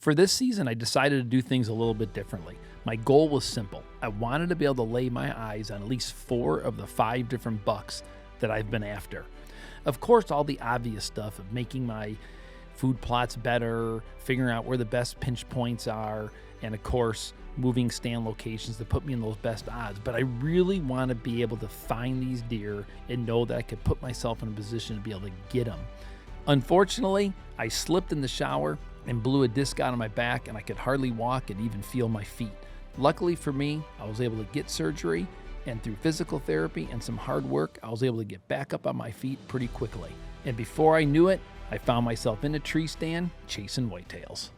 For this season, I decided to do things a little bit differently. My goal was simple. I wanted to be able to lay my eyes on at least 4 of the 5 different bucks that I've been after. Of course, all the obvious stuff of making my food plots better, figuring out where the best pinch points are, and of course, moving stand locations to put me in those best odds. But I really want to be able to find these deer and know that I could put myself in a position to be able to get them. Unfortunately, I slipped in the shower and blew a disc out of my back, and I could hardly walk and even feel my feet. Luckily for me, I was able to get surgery, and through physical therapy and some hard work, I was able to get back up on my feet pretty quickly. And before I knew it, I found myself in a tree stand chasing whitetails.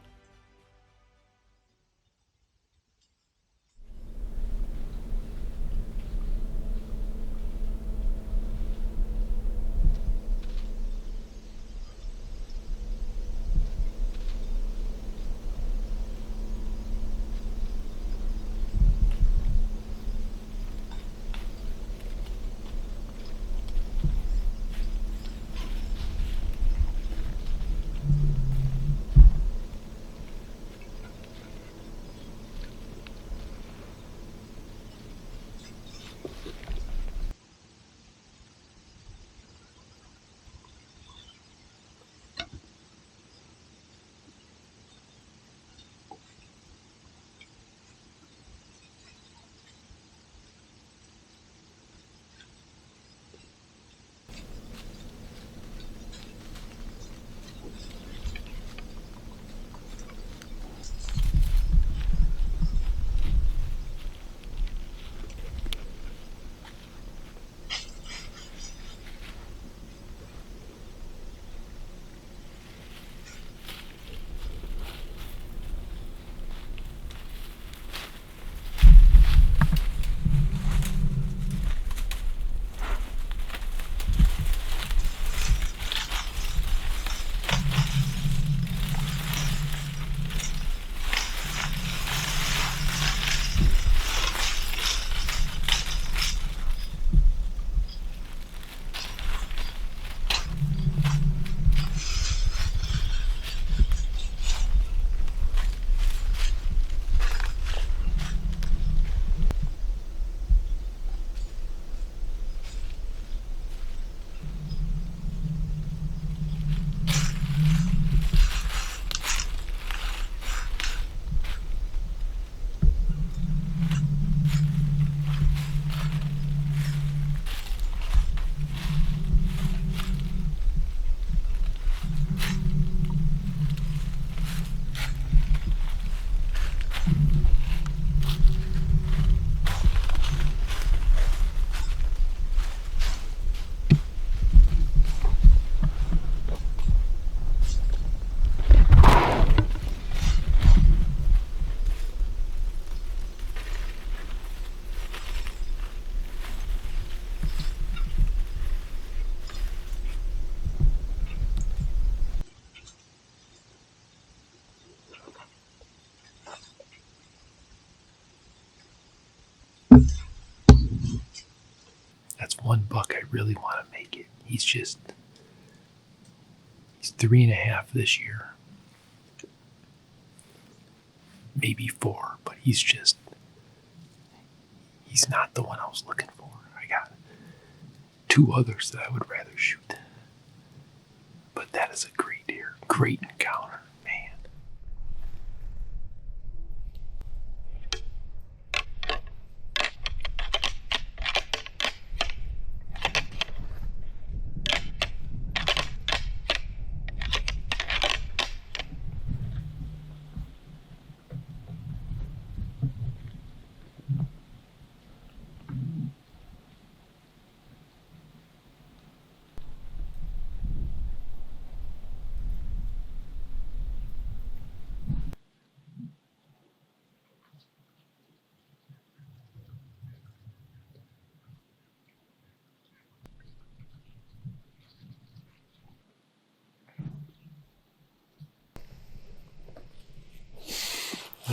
That's one buck I really want to make it. He's 3.5 this year. Maybe 4, but he's not the one I was looking for. I got 2 others that I would rather shoot. But that is a great deer. Great encounter, man.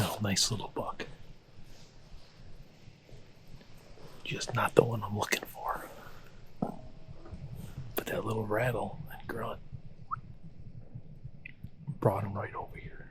Oh, nice little buck. Just not the one I'm looking for. But that little rattle and grunt brought him right over here.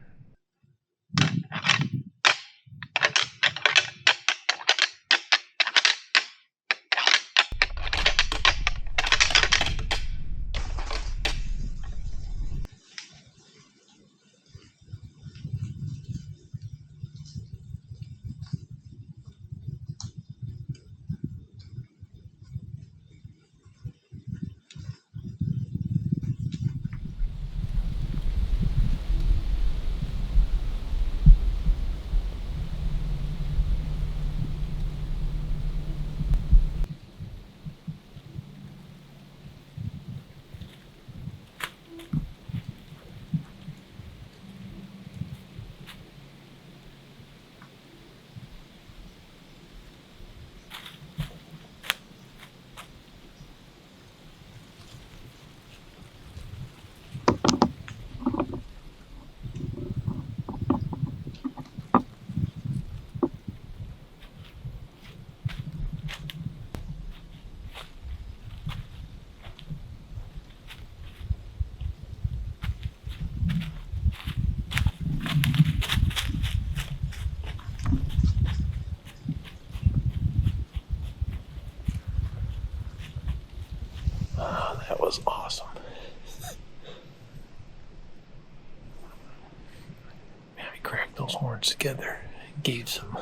those horns together. Gave some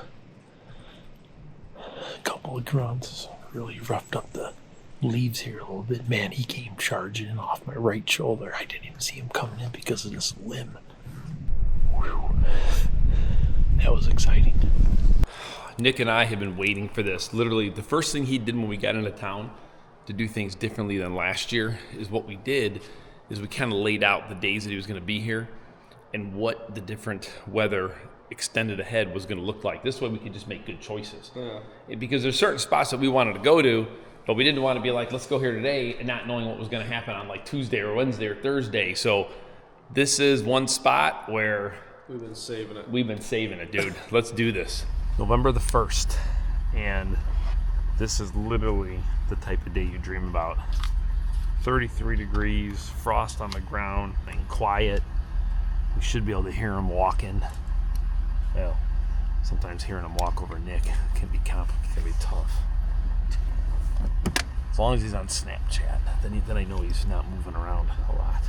a couple of grunts. Really roughed up the leaves here a little bit. Man, he came charging in off my right shoulder. I didn't even see him coming in because of this limb. Whew. That was exciting. Nick and I have been waiting for this. Literally, the first thing he did when we got into town to do things differently than last year is what we did is we kind of laid out the days that he was going to be here and what the different weather extended ahead was going to look like. This way we could just make good choices. Yeah. Because there's certain spots that we wanted to go to, but we didn't want to be like, let's go here today and not knowing what was going to happen on like Tuesday or Wednesday or Thursday. So this is one spot where we've been saving it, dude. Let's do this. November the 1st, and this is literally the type of day you dream about. 33 degrees, frost on the ground, and quiet. We should be able to hear him walking. Well, sometimes hearing him walk over Nick can be complicated, can be tough. As long as he's on Snapchat, then I know he's not moving around a lot.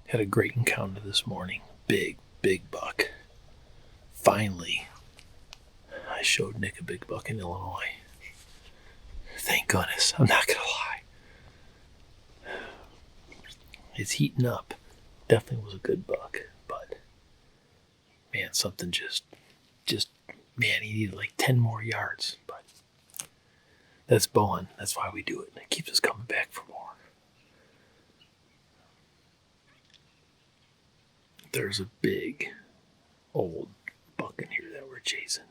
Had a great encounter this morning. Big buck. Finally, I showed Nick a big buck in Illinois. Thank goodness. I'm not going to lie. It's heating up. Definitely was a good buck. But, man, something just, man, he needed like 10 more yards. But that's bowing. That's why we do it. It keeps us coming back for more. There's a big old buck in here that we're chasing.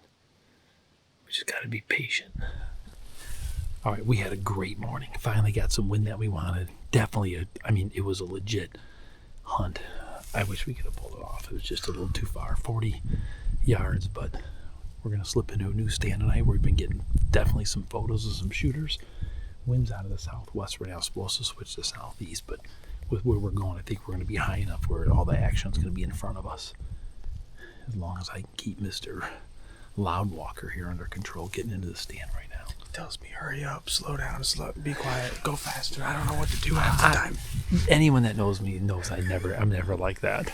We just got to be patient. All right, we had a great morning. Finally got some wind that we wanted. Definitely, it was a legit hunt. I wish we could have pulled it off. It was just a little too far, 40 yards, but we're going to slip into a new stand tonight. We've been getting definitely some photos of some shooters. Wind's out of the southwest right now. Supposed to switch to southeast, but with where we're going, I think we're going to be high enough where all the action's going to be in front of us. As long as I can keep Mr. Loudwalker here under control, getting into the stand right now. He tells me, hurry up, slow down, be quiet, go faster. I don't know what to do half the time. Anyone that knows me knows I'm never like that.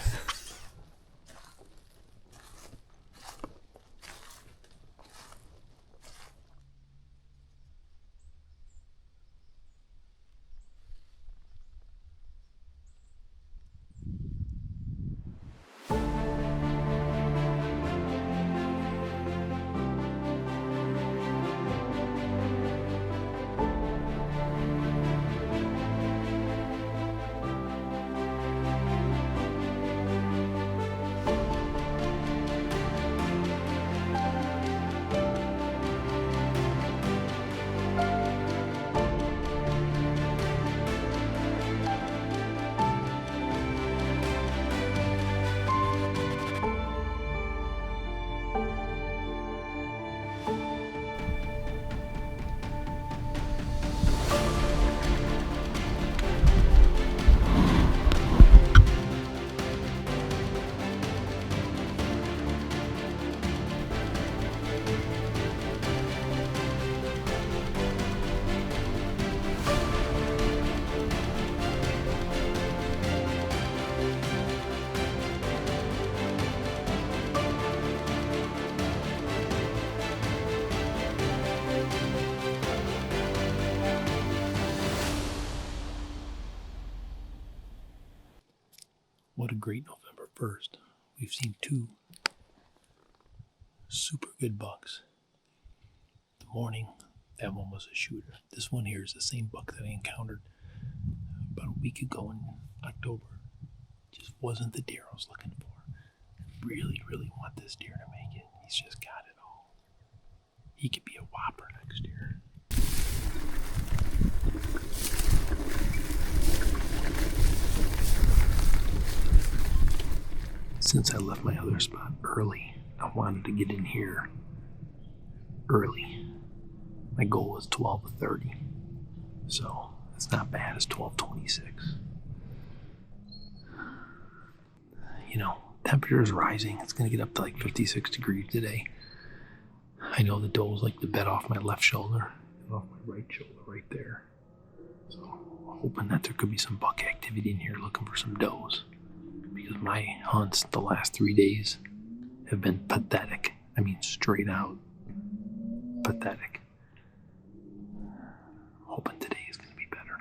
great November 1st. We've seen 2 super good bucks. The morning, that one was a shooter. This one here is the same buck that I encountered about a week ago in October. Just wasn't the deer I was looking for. I really, really want this deer to make it. He's just got it all. He could be a whopper next year. Since I left my other spot early, I wanted to get in here early. My goal was 12:30, so it's not bad. It's 12:26. You know, temperature is rising. It's going to get up to like 56 degrees today. I know the does like to bed off my left shoulder and off my right shoulder right there. So I'm hoping that there could be some buck activity in here looking for some does. Because my hunts the last 3 days have been pathetic. I mean, straight out pathetic. Hoping today is going to be better.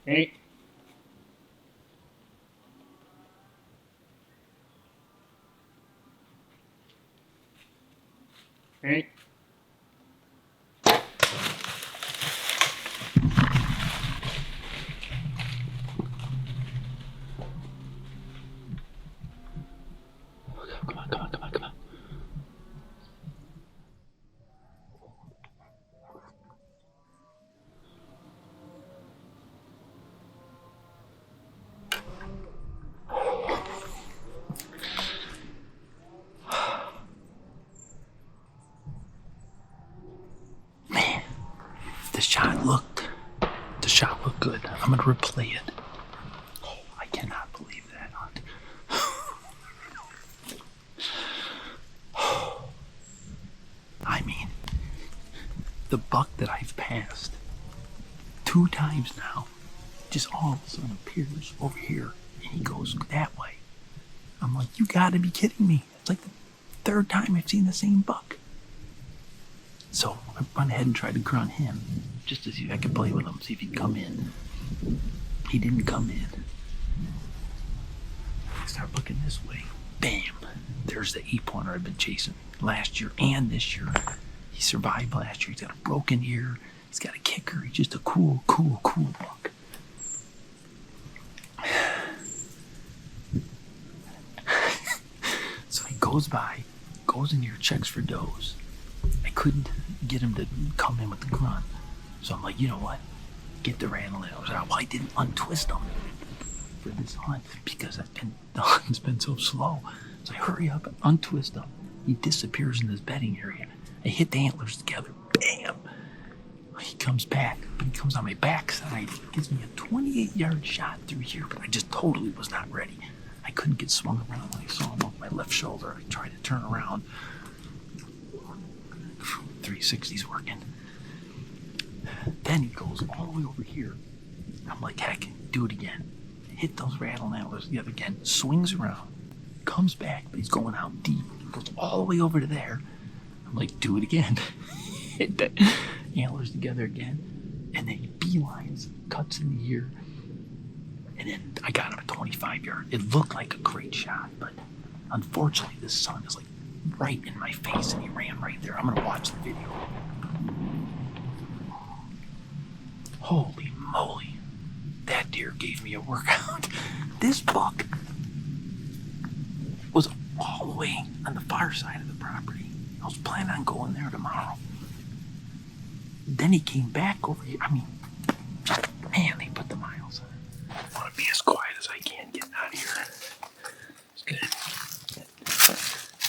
Hey. Hey. Come on, come on, come on, come on. Man, the shot looked good. I'm gonna replay it. Oh, I cannot believe that hunt. I mean, the buck that I've passed 2 times now just all of a sudden appears over here and he goes that way. I'm like, you gotta be kidding me. It's like the 3rd time I've seen the same buck. So I went ahead and tried to grunt him just to see if I could play with him, see if he'd come in. He didn't come in. I start looking this way. Bam! There's the 8-pointer I've been chasing last year and this year. He survived last year. He's got a broken ear. He's got a kicker. He's just a cool buck. So he goes by, goes in here, checks for does. I couldn't get him to come in with the grunt. So I'm like, you know what? Get the rattle out. Well, I didn't untwist him for this hunt because the hunt's been so slow. So I hurry up and untwist him. He disappears in this bedding area. I hit the antlers together. Bam! He comes back, but he comes on my backside. Gives me a 28-yard shot through here, but I just totally was not ready. I couldn't get swung around when I saw him off my left shoulder. I tried to turn around. 360's working. Then he goes all the way over here. I'm like, heck, do it again. Hit those rattle antlers the other again. Swings around. Comes back, but he's going out deep. Goes all the way over to there. I'm like, do it again. Hit the antlers together again. And then he beelines, cuts in the ear. And then I got him at 25-yard. It looked like a great shot, but unfortunately the sun is like right in my face and he ran right there. I'm gonna watch the video. Holy moly. That deer gave me a workout. This buck was all the way on the far side of the property. I was planning on going there tomorrow. Then he came back over here. I mean, man, they put the miles on. I want to be as quiet as I can getting out of here. Just gonna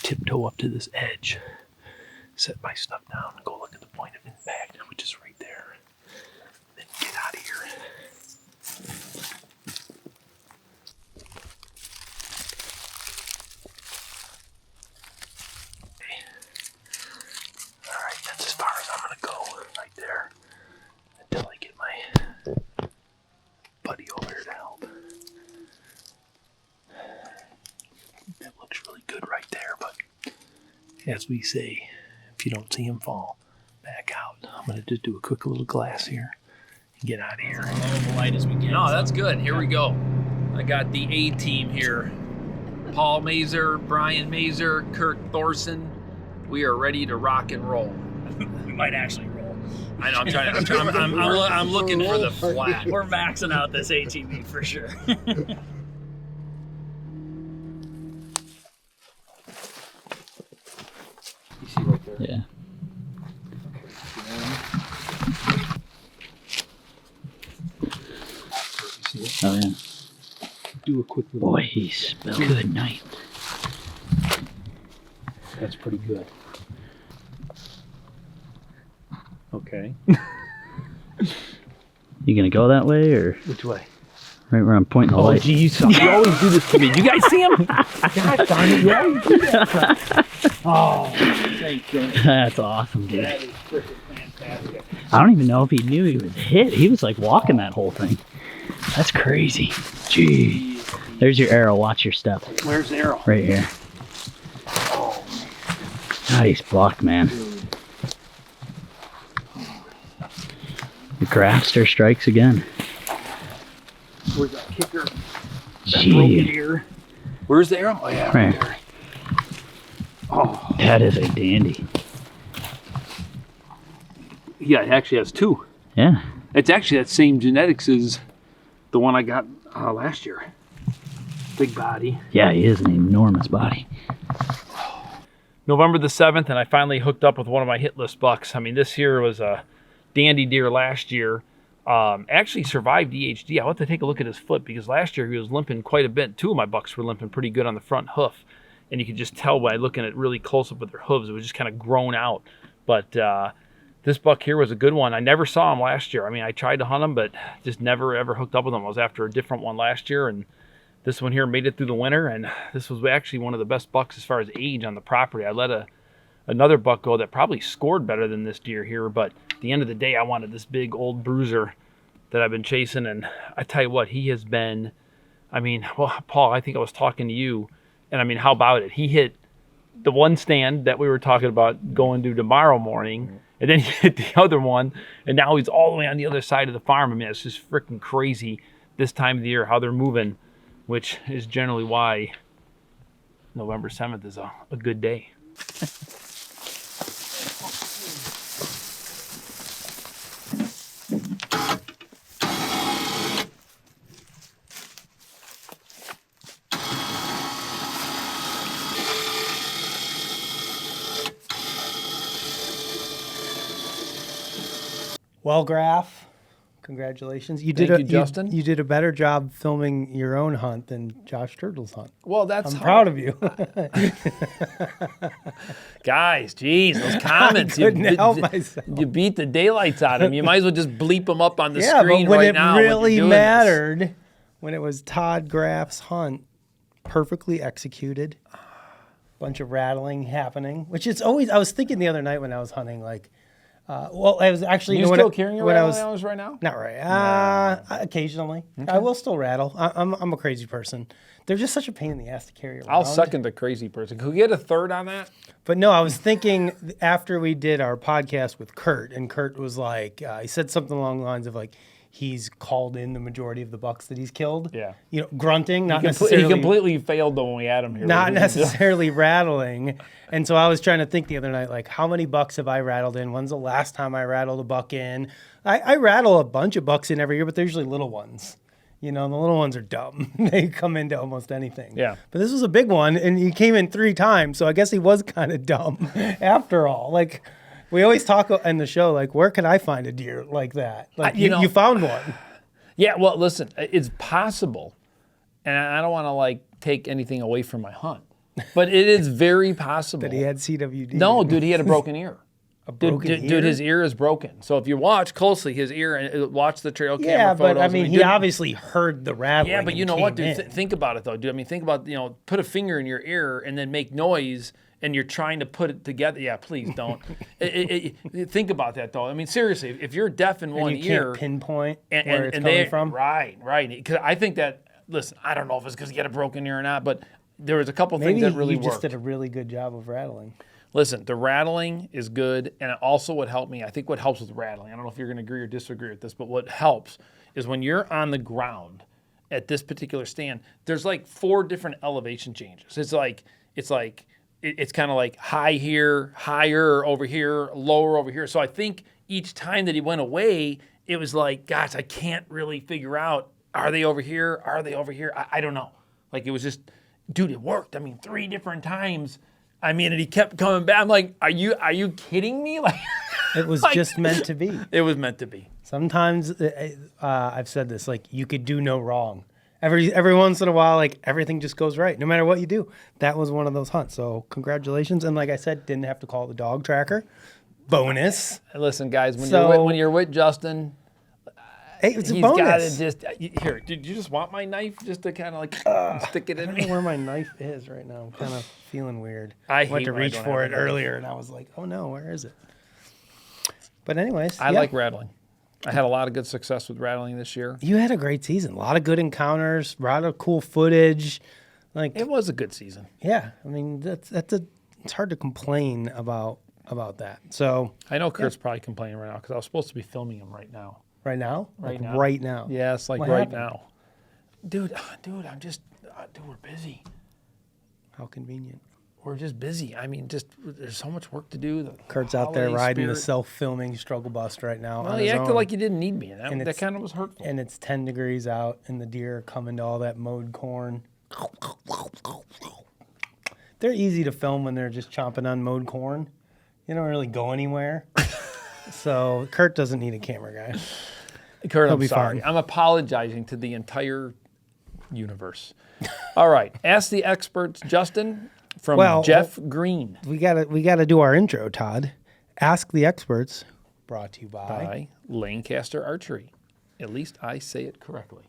tiptoe up to this edge, set my stuff down, and go look at the point of impact, which is right there. Then get out of here. Okay. All right, that's as far as I'm gonna go right there until I get my buddy over here to help. That looks really good right there, but as we say, if you don't see him fall, back out. I'm gonna just do a quick little glass here and get out of here. The light as we can. No, that's good. Here we go. I got the A team here. Paul Mazer, Brian Mazer, Kurt Thorson. We are ready to rock and roll. We might actually roll. I know. I'm looking for the flat. We're maxing out this ATV for sure. You see right there? Yeah. You see it? Oh yeah. Do a quick little. Boy, he spelled good night. That's pretty good. Okay. You gonna go that way or Which way? right where I'm pointing the light? Geez, you always do this to me. You guys see him? God darn it, you always do that. Oh, thank you. That's awesome, dude. That is freaking fantastic. I don't even know if he knew he was hit. He was like walking that whole thing. That's crazy. Gee. There's your arrow. Watch your step. Where's the arrow? Right here. Nice buck, man. The grafster strikes again. Where's that kicker? That Gee. broken ear. Where's the arrow? Oh, yeah. Right. There. Oh. That is a dandy. Yeah, it actually has two. Yeah. It's actually that same genetics as the one I got last year. Big body. Yeah, he is an enormous body. November the 7th, and I finally hooked up with one of my hit list bucks. I mean, this here was a dandy deer last year. Actually survived EHD. I'll have to take a look at his foot because last year he was limping quite a bit. Two of my bucks were limping pretty good on the front hoof, and you could just tell by looking at really close up with their hooves. It was just kind of grown out. But this buck here was a good one. I never saw him last year. I mean, I tried to hunt him, but just never ever hooked up with him. I was after a different one last year, and this one here made it through the winter, and this was actually one of the best bucks as far as age on the property. I let another buck go that probably scored better than this deer here, but at the end of the day, I wanted this big old bruiser that I've been chasing, and I tell you what, he has been, I mean, well, Paul, I think I was talking to you, and I mean, how about it? He hit the one stand that we were talking about going to tomorrow morning, and then he hit the other one, and now he's all the way on the other side of the farm. I mean, it's just freaking crazy this time of the year how they're moving, which is generally why November 7th is a good day. Well, Graf, congratulations. You Thank did you, Justin. You did a better job filming your own hunt than Josh Turtle's hunt. Well, that's I'm proud of you. Guys, geez, those comments. couldn't help myself. You beat the daylights out of them. You might as well just bleep them up on the Yeah, screen but when right it now. when you're really doing mattered, when it was Todd Graf's hunt, perfectly executed, bunch of rattling happening, which it's always. I was thinking the other night when I was hunting, like, well, I was actually. You when still it- carrying your when I rattling was- hours right now? Not right. Occasionally, I will still rattle. I'm a crazy person. They're just such a pain in the ass to carry around. I'll second the crazy person. Could we get a third on that? But no, I was thinking after we did our podcast with Kurt, and Kurt was like, he said something along the lines of like, he's called in the majority of the bucks that he's killed. Yeah. You know, grunting, not He necessarily. completely failed though when we had him here. Not necessarily rattling. And so I was trying to think the other night, like, how many bucks have I rattled in? When's the last time I rattled a buck in? I rattle a bunch of bucks in every year, but they're usually little ones. You know, the little ones are dumb. They come into almost anything. Yeah. But this was a big one, and he came in 3 times, so I guess he was kind of dumb after all. Like, we always talk in the show, like, where can I find a deer like that? Like, you found one. Yeah, well, listen, it's possible, and I don't want to, like, take anything away from my hunt, but it is very possible. That he had CWD. No, dude, he had a broken ear. broken ear? Dude, his ear is broken. So if you watch closely, his ear, and watch the trail camera Yeah, photos. but I mean, he dude, obviously heard the rattling. yeah, but you and know what, came dude? in. Think about it, though, dude. I mean, think about, put a finger in your ear and then make noise, and you're trying to put it together. Yeah, please don't. Think about that, though. I mean, seriously, if you're deaf in one And you ear. can't pinpoint and, where and, it's and coming they, from. Right. Because I think that, listen, I don't know if it's because he had a broken ear or not, but there was a couple Maybe things that really you worked. just did a really good job of rattling. Listen, the rattling is good, and it also what helped me, I think what helps with rattling, I don't know if you're going to agree or disagree with this, but what helps is when you're on the ground at this particular stand, there's like 4 different elevation changes. It's kind of like high here, higher over here, lower over here. So I think each time that he went away, it was like, gosh, I can't really figure out, are they over here? Are they over here? I don't know. Like, it was just, dude, it worked. I mean, 3 different times. I mean, and he kept coming back. I'm like, are you kidding me? Like, It was like, just meant to be. It was meant to be. Sometimes I've said this, like, you could do no wrong. Every once in a while, like, everything just goes right, no matter what you do. That was one of those hunts. So congratulations. And like I said, didn't have to call the dog tracker. Bonus. Listen, guys, when So- you're with Justin, Hey, it's a he's got to bonus. just here. Did you just want my knife just to kind of like stick it I in don't know me? where my knife is right now. I'm kind of feeling weird. I went hate to when I reach don't for have it a knife. earlier, and I was like, oh no, where is it? But anyways, I yeah. like rattling. I had a lot of good success with rattling this year. You had a great season. A lot of good encounters. A lot of cool footage. Like, It was a good season. yeah, I mean, it's hard to complain about that. So I know Kurt's probably complaining right now because I was supposed to be filming him right now. right now, Right like now. right now. Yeah, it's like What right happened? now. dude, I'm just, dude, we're busy. How convenient. We're just busy. I mean, just there's so much work to do. The Kurt's out there holiday riding the spirit. self-filming struggle bus right now. Well, on he his acted own. like you didn't need me. That it's- kind of was hurtful. And it's 10 degrees out, and the deer are coming to all that mowed corn. They're easy to film when they're just chomping on mowed corn. You don't really go anywhere. So Kurt doesn't need a camera guy. Kurt, He'll I'm be sorry. fine. I'm apologizing to the entire universe. All right. Ask the experts, Justin, from Well, Jeff Green. We gotta do our intro, Todd. Ask the experts. Brought to you By Lancaster Archery. At least I say it correctly.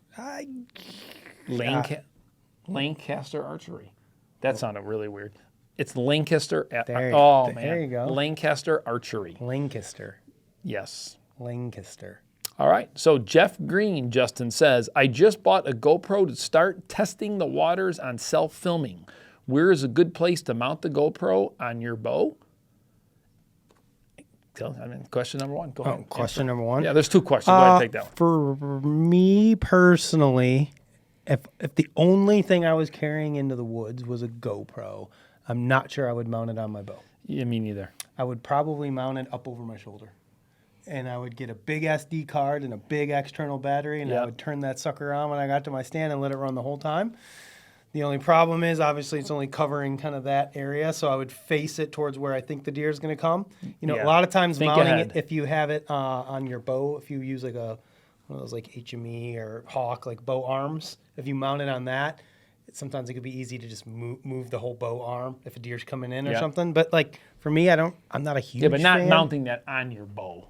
Lancaster Archery. That sounded really weird. It's Lancaster. There you go. Lancaster Archery. Lancaster. Yes. Lancaster. All right. So Jeff Green, Justin says, I just bought a GoPro to start testing the waters on self-filming. Where is a good place to mount the GoPro on your bow? Question number one. Go ahead. Question number one. Yeah, there's two questions. Go ahead and take that one. For me personally, if the only thing I was carrying into the woods was a GoPro, I'm not sure I would mount it on my bow. Yeah, me neither. I would probably mount it up over my shoulder. And I would get a big SD card and a big external battery, and I Yep. would turn that sucker on when I got to my stand and let it run the whole time. The only problem is, obviously, it's only covering kind of that area, so I would face it towards where I think the deer is going to come. You know, Yeah. a lot of times Think mounting ahead. it, if you have it on your bow, if you use like one of those like HME or Hawk, like bow arms, if you mount it on that, sometimes it could be easy to just move the whole bow arm if a deer's coming in or Yeah. something. But like for me, I'm not a huge Yeah, but not fan. mounting that on your bow.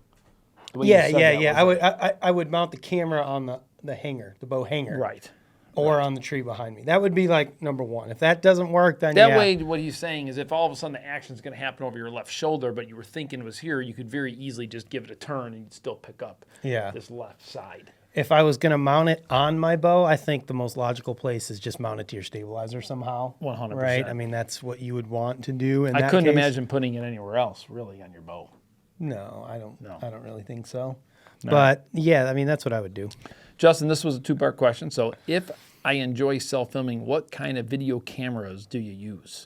The way you Yeah, said that yeah. was I would mount the camera on the hanger, the bow hanger, right. or on the tree behind me. That would be like number one. If that doesn't work, then That yeah. way, what he's saying is if all of a sudden the action is going to happen over your left shoulder, but you were thinking it was here, you could very easily just give it a turn and you'd still pick up Yeah. this left side. If I was gonna mount it on my bow, I think the most logical place is just mount it to your stabilizer somehow. 100%. Right? I mean, that's what you would want to do. In I that couldn't case. imagine putting it anywhere else, really, on your bow. No, I don't. No. I don't really think so. But yeah, I mean, that's what I would do. Justin, this was a two-part question. So if I enjoy self-filming, what kind of video cameras do you use?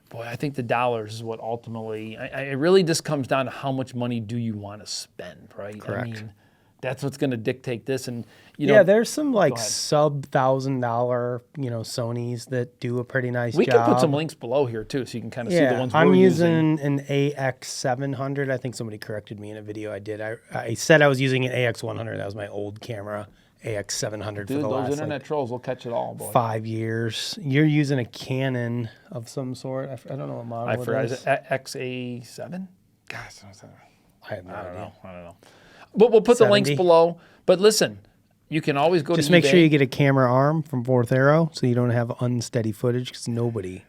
Boy, I think the dollars is what ultimately, it really just comes down to how much money do you want to spend, right? Correct. I mean, that's what's going to dictate this. And, you know, Yeah, there's some like ahead. sub $1,000, Sonys that do a pretty nice we job. can put some links below here too, so you can kind of see the ones I'm we're using an AX700. I think somebody corrected me in a video I did. I said I was using an AX100. That was my old camera, AX700 for Dude, the those last internet trolls will catch it all, boy. 5 years. You're using a Canon of some sort. I don't know what model I it forgot. is. Is it XA7? Gosh, I have no I don't idea. know. I don't know. But we'll put the links 70? below. But listen, you can always go Just to make eBay. sure you get a camera arm from Fourth Arrow so you don't have unsteady footage, because nobody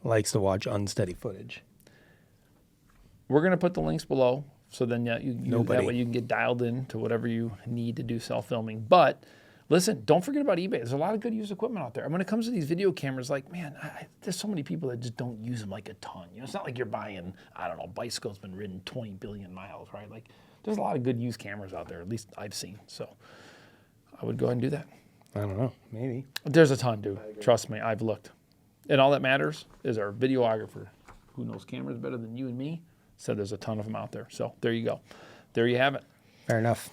likes to watch unsteady footage. We're going to put the links below, so then that Nobody. way you can get dialed in to whatever you need to do self-filming. But listen, don't forget about eBay. There's a lot of good used equipment out there. And when it comes to these video cameras, like, man, there's so many people that just don't use them like a ton. You know, it's not like you're buying, I don't know, bicycle's been ridden 20 billion miles, right? Like, there's a lot of good used cameras out there, at least I've seen. So I would go ahead and do that. I don't know. Maybe. There's a ton, dude. Trust me, I've looked. And all that matters is our videographer, who knows cameras better than you and me, said there's a ton of them out there. So there you go. There you have it. Fair enough.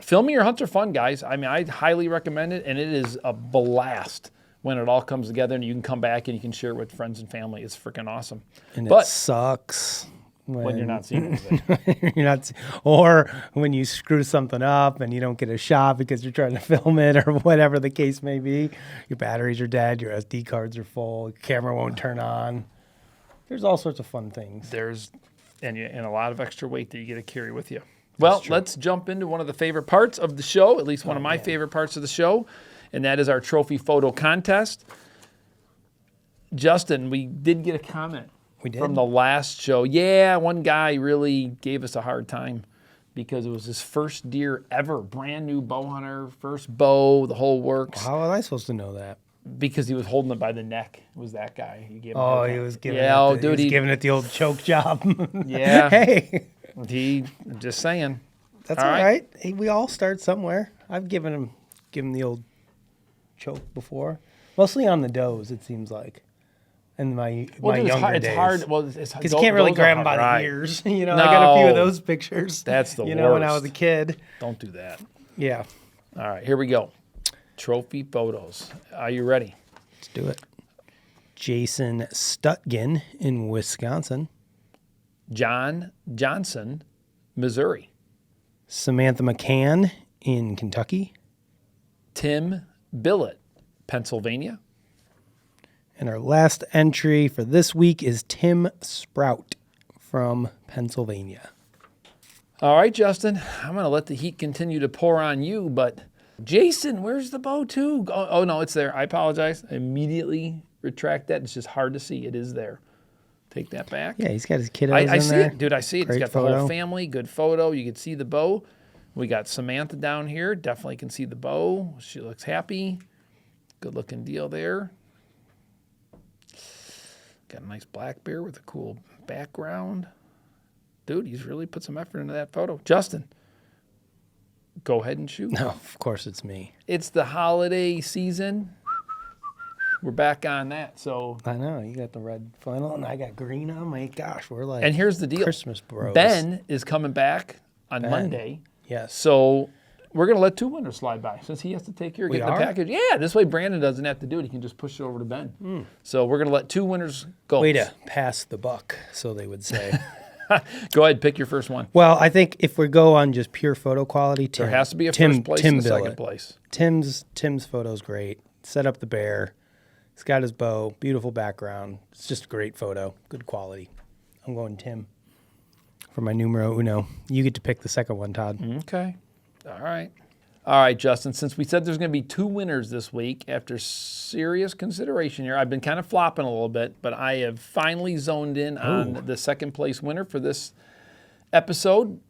Filming your hunts are fun, guys. I mean, I highly recommend it, and it is a blast when it all comes together and you can come back and you can share it with friends and family. It's freaking awesome. And it But sucks when you're not seeing anything. you're not, or when you screw something up and you don't get a shot because you're trying to film it or whatever the case may be. Your batteries are dead. Your SD cards are full. Your camera won't turn on. There's all sorts of fun things. There's and a lot of extra weight that you get to carry with you. Well, let's jump into one of the favorite parts of the show, at least one of my favorite parts of the show, and that is our trophy photo contest. Justin, we did get a comment from the last show. Yeah, one guy really gave us a hard time because it was his first deer ever, brand new bow hunter, first bow, the whole works. How was I supposed to know that? Because he was holding it by the neck. It was that guy. He gave him a Oh, hard he time. was giving Yeah, it the, dude, he was giving it the old choke job. Yeah. Hey, He just saying. that's All all right. right. Hey, we all start somewhere. I've given him give him the old choke before. Mostly on the does, it seems like. In my Well, dude, younger days. it's hard. Well, it's Because you can't really those grab are him by hard. the ears. You know, I got a few of those pictures. That's the You know, when I was worst. a kid. Don't do that. Yeah. All right, here we go. Trophy photos. Are you ready? Let's do it. Jason Stutgen in Wisconsin. John Johnson, Missouri. Samantha McCann in Kentucky. Tim Billett, Pennsylvania. And our last entry for this week is Tim Sprout from Pennsylvania. All right, Justin, I'm going to let the heat continue to pour on you, but Jason, where's the bow too? Oh, no, it's there. I apologize. I immediately retract that. It's just hard to see. It is there. Take that back. Yeah, he's got his kiddos I in see there. it, dude. I see it. Great He's got the photo. whole family. Good photo. You can see the bow. We got Samantha down here. Definitely can see the bow. She looks happy. Good looking deal there. Got a nice black bear with a cool background. Dude, he's really put some effort into that photo. Justin, go ahead and shoot. No, of course it's me. It's the holiday season. We're back on that. So, I know, you got the red flannel and I got green on. My gosh, we're like and here's the deal. Christmas bros. Ben is coming back on Ben. Monday. Yes. So we're going to let two winners slide by since he has to take care of We getting the are? package. Yeah, this way Brandon doesn't have to do it. He can just push it over to Ben. So we're going to let two winners go. Way to pass the buck, so they would say. Go ahead, pick your first one. Well, I think if we go on just pure photo quality, Tim, There has to be a Tim, first place Tim and a second Billett. place. Tim's photo's great. Set up the bear. He's got his bow. Beautiful background. It's just a great photo. Good quality. I'm going Tim for my numero uno. You get to pick the second one, Todd. Okay. All right. All right, Justin, since we said there's going to be two winners this week, after serious consideration here, I've been kind of flopping a little bit, but I have finally zoned in on the second place winner for this episode.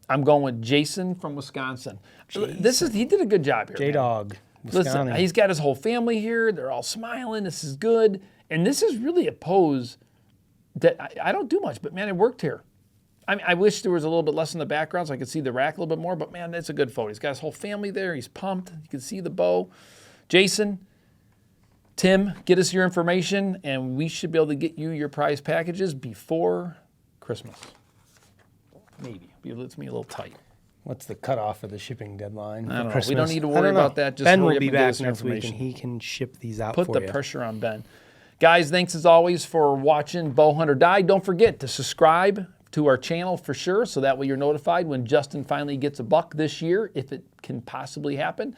I'm going with Jason from Wisconsin. He did a good job here. man. J-Dog. Listen, Wisconsin. he's got his whole family here. They're all smiling. This is good. And this is really a pose that I don't do much, but man, it worked here. I mean, I wish there was a little bit less in the background so I could see the rack a little bit more, but man, that's a good photo. He's got his whole family there. He's pumped. You can see the bow. Jason, Tim, get us your information, and we should be able to get you your prize packages before Christmas. Maybe. It's me a little tight. What's the cutoff for the shipping deadline? I don't know. for We don't Christmas? need to I worry don't know. about that. Just Ben hurry will up be and get back us your next week, and information. he can ship these out Put for the you. pressure on Ben. Guys, thanks as always for watching Bow Hunter Die. Don't forget to subscribe to our channel for sure, so that way you're notified when Justin finally gets a buck this year, if it can possibly happen.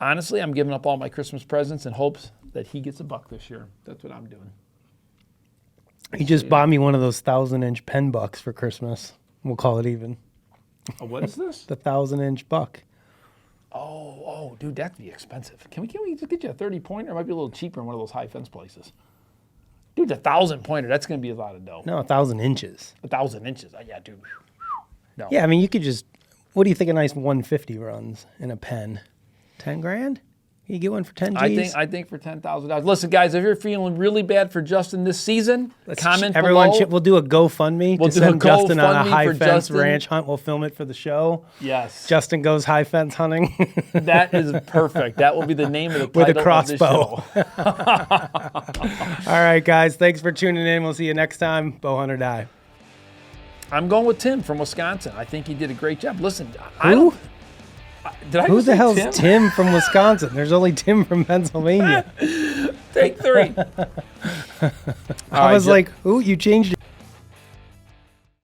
Honestly, I'm giving up all my Christmas presents in hopes that he gets a buck this year. That's what I'm doing. He just bought me one of those 1,000-inch pen bucks for Christmas. We'll call it even. Oh, what is this? The 1,000-inch buck. Oh, dude, that'd be expensive. Can we just get you a 30-pointer? It might be a little cheaper in one of those high fence places. Dude, the 1,000-pointer, that's going to be a lot of dough. No, 1,000 inches. 1,000 inches. Yeah, dude. No. Yeah, I mean, you could just. What do you think a nice 150 runs in a pen? 10 grand? Can you get one for 10 G's? I think for $10,000. Listen, guys, if you're feeling really bad for Justin this season, comment Everyone, below. we'll do a GoFundMe We'll to do a send Justin on a GoFundMe high for fence Justin. ranch hunt. We'll film it for the show. Yes. Justin goes high fence hunting That is perfect. That will be the name of the with title a crossbow. of this show. All right, guys. Thanks for tuning in. We'll see you next time. Bow Hunter Die. I'm going with Tim from Wisconsin. I think he did a great job. Listen, Who? Did I Who just the say hell's Tim? Tim from Wisconsin? There's only Tim from Pennsylvania. Take three. I was like, who? You changed